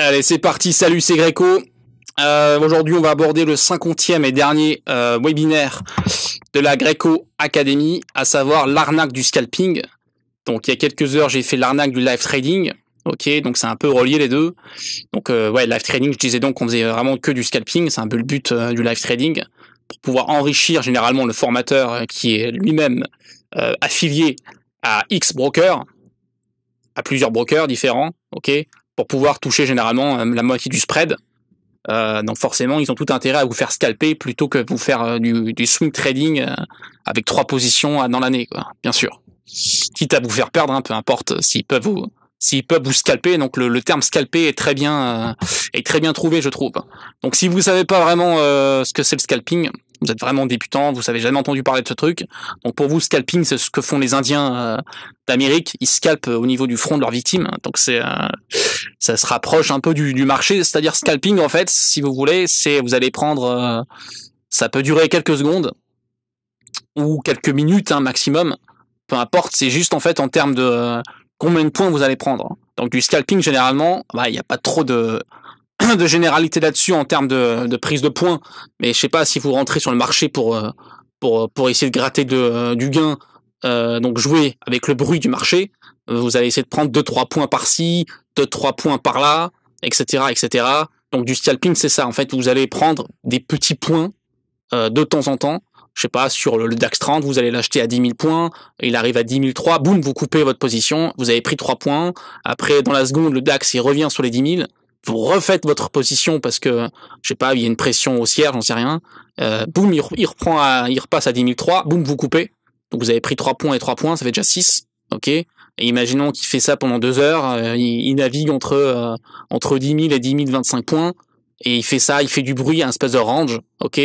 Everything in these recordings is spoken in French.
Allez, c'est parti, salut, c'est Greco. Aujourd'hui, on va aborder le 50e et dernier webinaire de la Greco Academy, à savoir l'arnaque du scalping. Donc, il y a quelques heures, j'ai fait l'arnaque du live trading. Ok, donc c'est un peu relié les deux. Donc, ouais, live trading, je disais donc qu'on faisait vraiment que du scalping. C'est un peu le but du live trading, pour pouvoir enrichir généralement le formateur qui est lui-même affilié à X brokers, à plusieurs brokers différents, ok, pour pouvoir toucher généralement la moitié du spread. Donc forcément, ils ont tout intérêt à vous faire scalper plutôt que vous faire du swing trading avec 3 positions dans l'année, quoi. Bien sûr. Quitte à vous faire perdre, hein, peu importe s'ils peuvent vous scalper. Donc le terme scalper est très bien trouvé, je trouve. Donc si vous savez pas vraiment ce que c'est le scalping, vous êtes vraiment débutant, vous avez jamais entendu parler de ce truc. Donc pour vous, scalping, c'est ce que font les Indiens d'Amérique. Ils scalpent au niveau du front de leurs victimes. Donc ça se rapproche un peu du marché. C'est-à-dire scalping, en fait, si vous voulez, c'est vous allez prendre, ça peut durer quelques secondes ou quelques minutes, hein, maximum. Peu importe. C'est juste en fait en termes de combien de points vous allez prendre. Donc du scalping, généralement, il n'y a pas trop de généralité là-dessus en termes de prise de points, mais je sais pas si vous rentrez sur le marché pour essayer de gratter du gain, donc jouer avec le bruit du marché, vous allez essayer de prendre 2-3 points par-ci, 2-3 points par-là, etc., etc. Donc du scalping, c'est ça, en fait, vous allez prendre des petits points de temps en temps. Je sais pas, sur le DAX 30, vous allez l'acheter à 10 000 points, il arrive à 10 003, boum, vous coupez votre position, vous avez pris 3 points, après, dans la seconde, le DAX, il revient sur les 10 000, vous refaites votre position parce que, je sais pas, il y a une pression haussière, j'en sais rien, boum, il repasse à 10 003, boum, vous coupez, donc vous avez pris 3 points et 3 points, ça fait déjà 6, ok, et imaginons qu'il fait ça pendant 2 heures, il navigue entre 10 000 et 10 025 points, et il fait du bruit, un espèce de range, ok,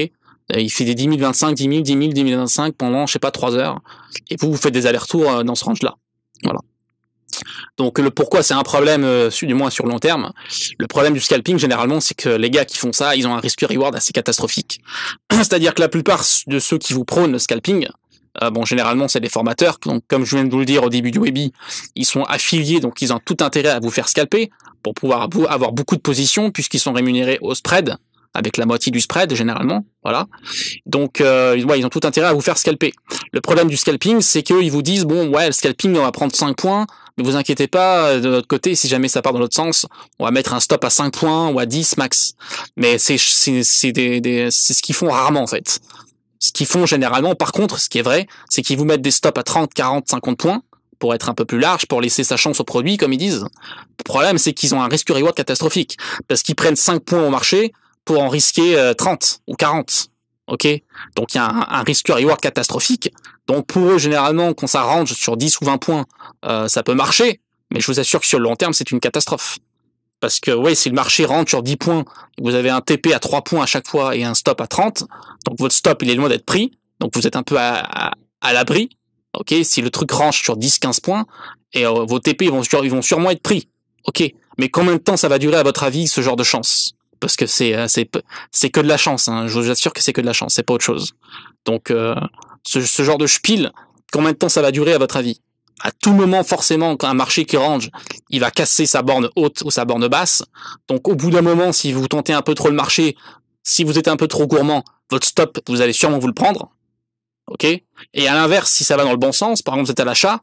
il fait des 10 025, 10 000, 10 000, 10 025 pendant, je sais pas, 3 heures, et vous faites des allers-retours dans ce range-là, voilà. Donc le pourquoi c'est un problème, du moins sur le long terme. Le problème du scalping généralement, c'est que les gars qui font ça, ils ont un risque-reward assez catastrophique. C'est-à-dire que la plupart de ceux qui vous prônent le scalping, généralement c'est des formateurs, donc comme je viens de vous le dire au début du webi, ils sont affiliés, donc ils ont tout intérêt à vous faire scalper pour pouvoir avoir beaucoup de positions puisqu'ils sont rémunérés au spread, avec la moitié du spread généralement, voilà. Donc ils ont tout intérêt à vous faire scalper. Le problème du scalping, c'est qu'ils vous disent bon ouais, le scalping on va prendre 5 points, mais vous inquiétez pas, de notre côté, si jamais ça part dans l'autre sens, on va mettre un stop à 5 points ou à 10 max. Mais c'est ce qu'ils font rarement en fait. Ce qu'ils font généralement, par contre, ce qui est vrai, c'est qu'ils vous mettent des stops à 30, 40, 50 points pour être un peu plus large, pour laisser sa chance au produit, comme ils disent. Le problème, c'est qu'ils ont un risk-reward catastrophique, parce qu'ils prennent 5 points au marché pour en risquer 30 ou 40. Ok, donc il y a un risque-reward catastrophique. Donc pour eux, généralement, quand ça range sur 10 ou 20 points, ça peut marcher, mais je vous assure que sur le long terme, c'est une catastrophe. Parce que ouais, si le marché rentre sur 10 points, vous avez un TP à 3 points à chaque fois et un stop à 30, donc votre stop, il est loin d'être pris, donc vous êtes un peu à l'abri. Ok, si le truc range sur 10-15 points, et vos TP, ils vont sûrement être pris. Ok, mais combien de temps ça va durer à votre avis, ce genre de chance? Parce que c'est que de la chance, hein. Je vous assure que c'est que de la chance, c'est pas autre chose. Donc ce genre de spiel, combien de temps ça va durer à votre avis? À tout moment, forcément, quand un marché qui range, il va casser sa borne haute ou sa borne basse. Donc au bout d'un moment, si vous tentez un peu trop le marché, si vous êtes un peu trop gourmand, votre stop, vous allez sûrement vous le prendre. Ok? Et à l'inverse, si ça va dans le bon sens, par exemple vous êtes à l'achat,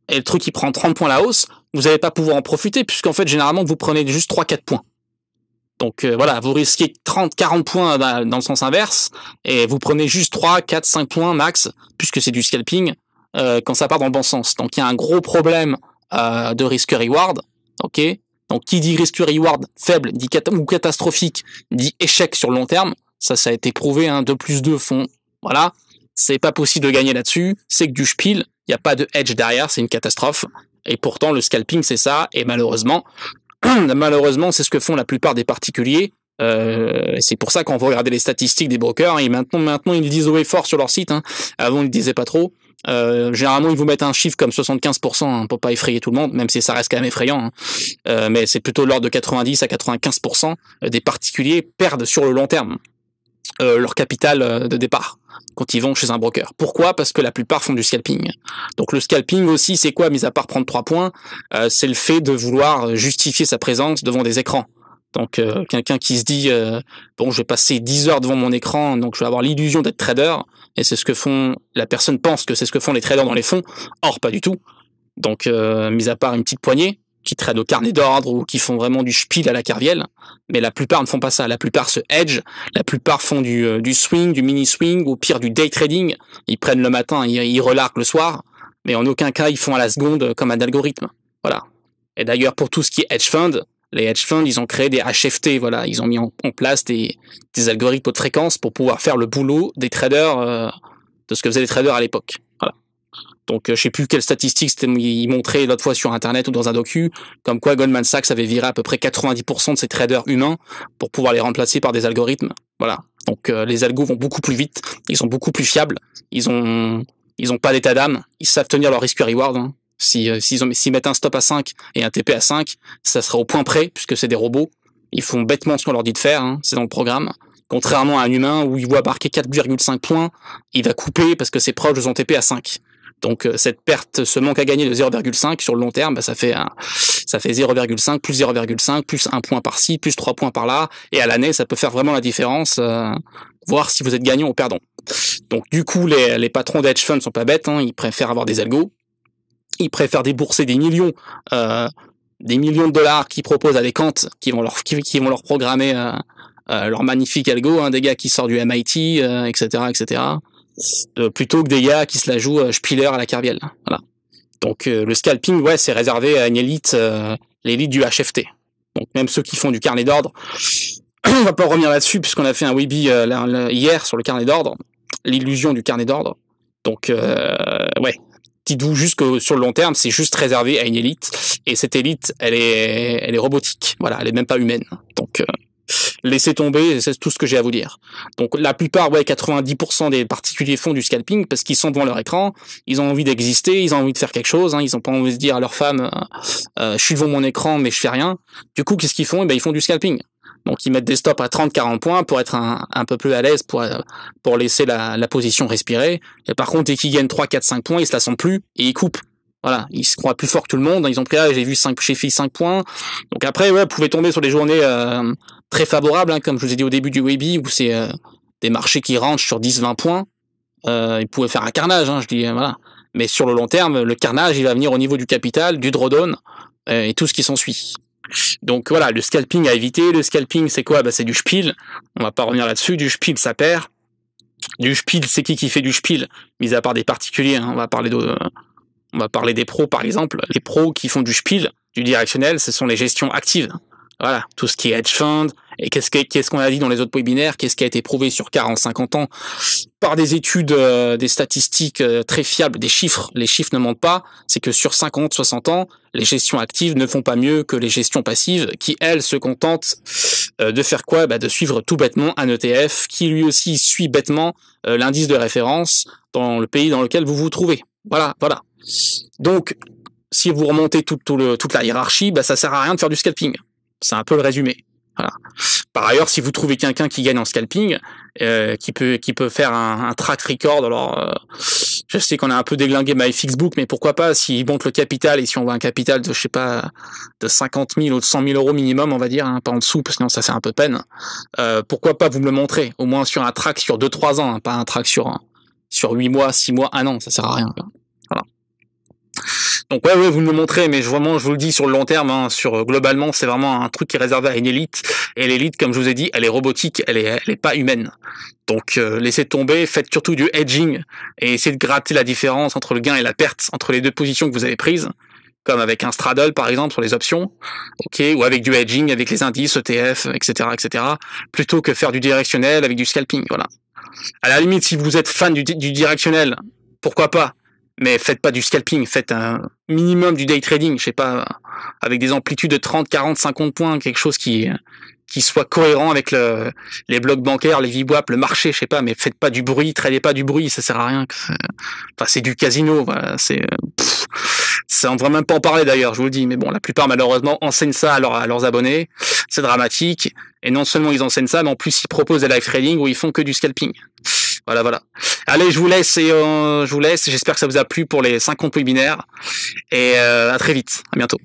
et le truc il prend 30 points à la hausse, vous n'allez pas pouvoir en profiter, puisqu'en fait généralement vous prenez juste 3-4 points. Donc voilà, vous risquez 30-40 points dans le sens inverse, et vous prenez juste 3, 4, 5 points max, puisque c'est du scalping, quand ça part dans le bon sens. Donc il y a un gros problème de risque-reward, ok. Donc qui dit risque-reward faible dit ou catastrophique, dit échec sur le long terme, ça a été prouvé, hein, 2 plus 2 font, voilà, c'est pas possible de gagner là-dessus, c'est que du spiel, il n'y a pas de hedge derrière, c'est une catastrophe, et pourtant le scalping c'est ça, et malheureusement, c'est ce que font la plupart des particuliers. C'est pour ça quand vous regardez les statistiques des brokers, et maintenant ils le disent haut et fort sur leur site, hein. Avant ils le disaient pas trop. Généralement ils vous mettent un chiffre comme 75%, hein, pour pas effrayer tout le monde, même si ça reste quand même effrayant, hein. Mais c'est plutôt l'ordre de 90 à 95% des particuliers perdent sur le long terme leur capital de départ quand ils vont chez un broker. Pourquoi? Parce que la plupart font du scalping. Donc le scalping aussi, c'est quoi, mis à part prendre 3 points, c'est le fait de vouloir justifier sa présence devant des écrans. Donc quelqu'un qui se dit bon, je vais passer 10 heures devant mon écran, donc je vais avoir l'illusion d'être trader, et c'est ce que font, la personne pense que c'est ce que font les traders dans les fonds, or pas du tout. Donc mis à part une petite poignée qui tradent au carnet d'ordre ou qui font vraiment du spiel à la Kerviel, mais la plupart ne font pas ça. La plupart se hedge, la plupart font du swing, du mini swing, ou au pire du day trading. Ils prennent le matin, ils relarquent le soir, mais en aucun cas ils font à la seconde comme un algorithme. Voilà. Et d'ailleurs pour tout ce qui est hedge fund, les hedge funds, ils ont créé des HFT, voilà, ils ont mis en place des algorithmes haute fréquence pour pouvoir faire le boulot des traders, de ce que faisaient les traders à l'époque. Voilà. Donc je sais plus quelle statistique ils montraient l'autre fois sur internet ou dans un docu, comme quoi Goldman Sachs avait viré à peu près 90% de ses traders humains pour pouvoir les remplacer par des algorithmes. Voilà. Donc les algos vont beaucoup plus vite, ils sont beaucoup plus fiables, ils ont pas d'état d'âme, ils savent tenir leur risk reward. Hein. S'ils mettent un stop à 5 et un TP à 5, ça sera au point près, puisque c'est des robots. Ils font bêtement ce qu'on leur dit de faire, hein, c'est dans le programme. Contrairement à un humain où il voit marquer 4,5 points, il va couper parce que c'est proche de son TP à 5. Donc cette perte, ce manque à gagner de 0,5 sur le long terme, bah, ça fait 0,5 plus 0,5 plus 1 point par-ci, plus 3 points par-là, et à l'année ça peut faire vraiment la différence, voir si vous êtes gagnant ou perdant. Donc du coup les patrons d'hedge funds sont pas bêtes, hein, ils préfèrent avoir des algos. Ils préfèrent débourser des millions de dollars qu'ils proposent à des quants qui vont leur programmer leur magnifique algo, hein, des gars qui sortent du MIT, etc., plutôt que des gars qui se la jouent Spiller à la Kerviel. Voilà. Donc le scalping, ouais, c'est réservé à une élite, l'élite du HFT. Donc même ceux qui font du carnet d'ordre, on va pas revenir là-dessus puisqu'on a fait un Weeby hier sur le carnet d'ordre, l'illusion du carnet d'ordre. Donc ouais. Dites-vous juste que sur le long terme, c'est juste réservé à une élite, et cette élite, elle est robotique. Voilà, elle est même pas humaine. Donc, laissez tomber, c'est tout ce que j'ai à vous dire. Donc, la plupart, ouais, 90% des particuliers font du scalping parce qu'ils sont devant leur écran, ils ont envie d'exister, ils ont envie de faire quelque chose, hein, ils ont pas envie de dire à leur femme, je suis devant mon écran, mais je fais rien. Du coup, qu'est-ce qu'ils font? Eh ben, ils font du scalping. Donc ils mettent des stops à 30-40 points pour être un peu plus à l'aise, pour laisser la position respirer. Et par contre, dès qu'ils gagnent 3, 4, 5 points, ils se la sentent plus et ils coupent. Voilà, ils se croient plus forts que tout le monde. Ils ont pris, j'ai fait 5 points. Donc après, ouais, vous pouvez tomber sur des journées très favorables, hein, comme je vous ai dit au début du Weeby, où c'est des marchés qui rentrent sur 10-20 points. Ils pouvaient faire un carnage, hein, je dis, voilà. Mais sur le long terme, le carnage, il va venir au niveau du capital, du drawdown et tout ce qui s'ensuit. Donc voilà, le scalping à éviter. Le scalping, c'est quoi? Bah, c'est du spiel. On va pas revenir là-dessus. Du spiel, ça perd. Du spiel, c'est qui fait du spiel? Mis à part des particuliers, hein, on va parler des pros, par exemple. Les pros qui font du spiel, du directionnel, ce sont les gestions actives. Voilà, tout ce qui est hedge fund. Et qu'est-ce qu'on a dit dans les autres webinaires? Qu'est-ce qui a été prouvé sur 40-50 ans par des études, des statistiques très fiables, des chiffres? Les chiffres ne mentent pas. C'est que sur 50-60 ans, les gestions actives ne font pas mieux que les gestions passives, qui elles se contentent de faire quoi? Bah, de suivre tout bêtement un ETF qui lui aussi suit bêtement l'indice de référence dans le pays dans lequel vous vous trouvez. Voilà. Donc, si vous remontez toute la hiérarchie, bah, ça sert à rien de faire du scalping. C'est un peu le résumé. Voilà. Par ailleurs, si vous trouvez quelqu'un qui gagne en scalping, qui peut faire un track record, alors je sais qu'on a un peu déglingué MyFixBook, mais pourquoi pas, s'il monte le capital, et si on voit un capital de, je sais pas, de 50 000 ou de 100 000 euros minimum, on va dire, hein, pas en dessous, parce que sinon ça fait un peu peine, pourquoi pas vous me le montrer, au moins sur un track sur 2-3 ans, hein, pas un track sur 8 mois, 6 mois, 1 an, ça sert à rien. Voilà. Donc ouais, vous me le montrez, mais vraiment, je vous le dis, sur le long terme, hein, globalement, c'est vraiment un truc qui est réservé à une élite. Et l'élite, comme je vous ai dit, elle est robotique, elle est pas humaine. Donc laissez tomber, faites surtout du hedging et essayez de gratter la différence entre le gain et la perte entre les deux positions que vous avez prises, comme avec un straddle par exemple sur les options, ok, ou avec du hedging avec les indices, ETF, etc., plutôt que faire du directionnel avec du scalping. Voilà. À la limite, si vous êtes fan du directionnel, pourquoi pas? Mais faites pas du scalping, faites un minimum du day trading, je sais pas, avec des amplitudes de 30, 40, 50 points, quelque chose qui soit cohérent avec les blocs bancaires, les VWAP, le marché, je sais pas, mais faites pas du bruit, tradez pas du bruit, ça sert à rien. Enfin, c'est du casino, voilà, ça, on devrait même pas en parler d'ailleurs, je vous le dis, mais bon, la plupart malheureusement enseignent ça à leurs abonnés, c'est dramatique, et non seulement ils enseignent ça, mais en plus ils proposent des live trading où ils font que du scalping. Voilà. Allez, je vous laisse, j'espère que ça vous a plu pour les 50 webinaires, et à très vite, à bientôt.